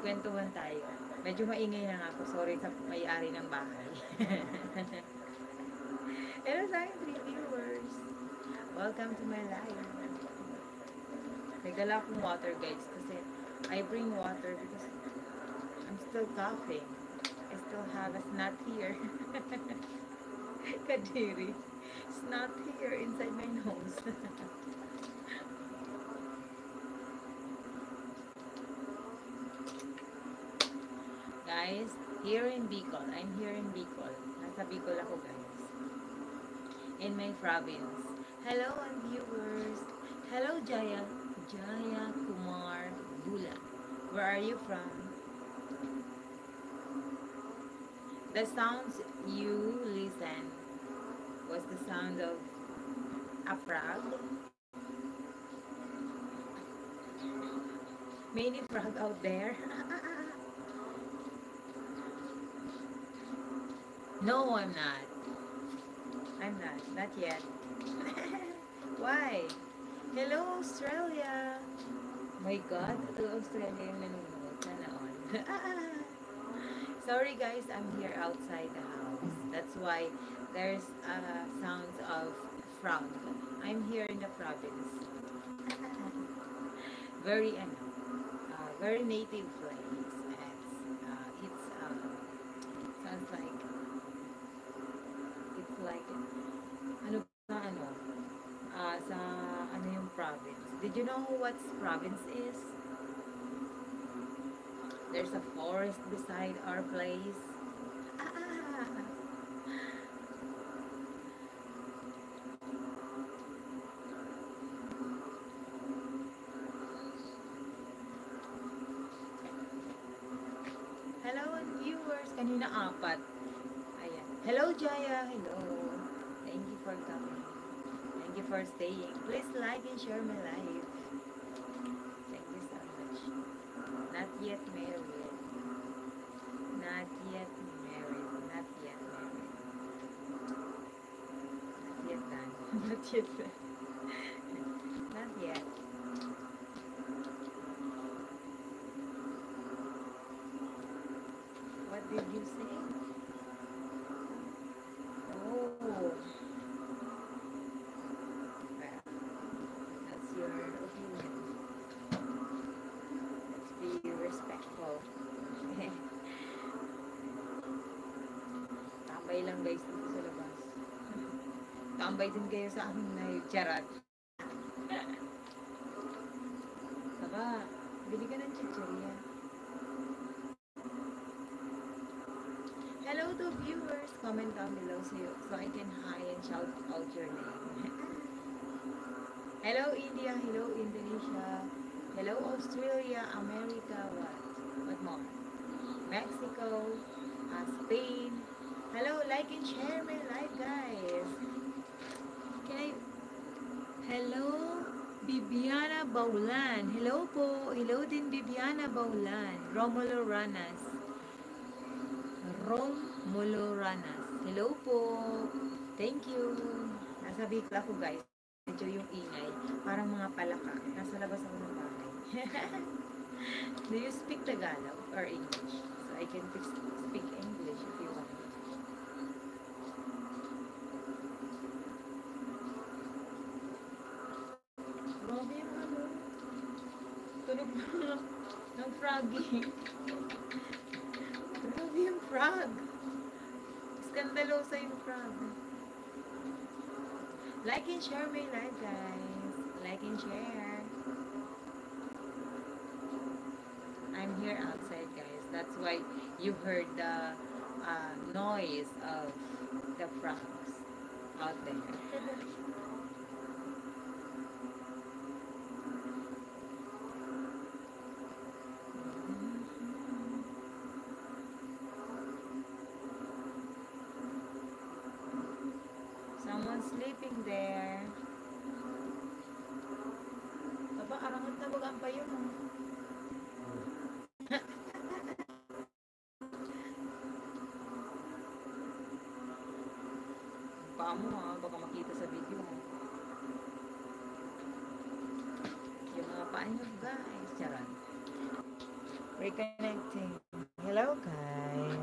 Kwentuhan tayo. Medyo maingay na nga ako. Sorry sa may-ari ng bahay. Hello sa aking 3 viewers. Welcome to my live. Nagdala akong water guys kasi I bring water because I'm still coughing. I still have a snot here. Kadiri. Snot here inside my nose. Guys, here in Bicol. I'm here in Bicol. Nasa Bicol ako guys. In my province. Hello and viewers. Hello Jaya. Jaya Kumar Bula. Where are you from? The sounds you listen was the sound of a frog. Many frog out there. No, I'm not. I'm not. Not yet. Why? Hello, Australia. My God, ito Australia yung nanonood. Sana all. Sorry guys, I'm here outside the house. That's why there's sounds of frog. I'm here in the province. Very, very native place. It's sounds like ano sa ano yung province. Did you know what province is? There's a forest beside our place. Hello viewers, kanina 4. Ayan. Hello Jaya, hello. Thank you for coming. Thank you for staying. Please like and share my live. Thank you so much. Not yet married. Not yet married. Not yet married. Not yet done. Not yet done. Not yet. What did you say? Oh. Well, that's your opinion. Let's be respectful. Tambay lang guys dito sa labas. Tambay din kayo sa aming live. Charat. Saka, bili ka ng chichirya. Hello to viewers. Comment down below so I can hi and shout out your name. Hello India. Hello Indonesia. Hello Australia. America. What more? Mexico. Spain. Hello. Like and share my live guys. Okay. Hello Bibiana Baulan. Hello po. Hello din Bibiana Baulan. Romulo Ranas. Hello po. Thank you. Nasa Bicol ako guys. Medyo yung ingay. Parang mga palaka. Nasa labas ako ng bahay. Do you speak Tagalog or English? So I can speak English if you want. Grabe yung ano. Tunog ng froggy. Grabe yung frog. Skandalosa yung frog. Like and share my live, guys. Like and share. I'm here outside, guys. That's why you heard the noise of the frogs out there. Someone's sleeping there. Aba, arangat na bagang pa yun. Paa mo baka makita sa video mo. Yung mga paa nyo guys. Charan. Reconnecting. Hello, Kai.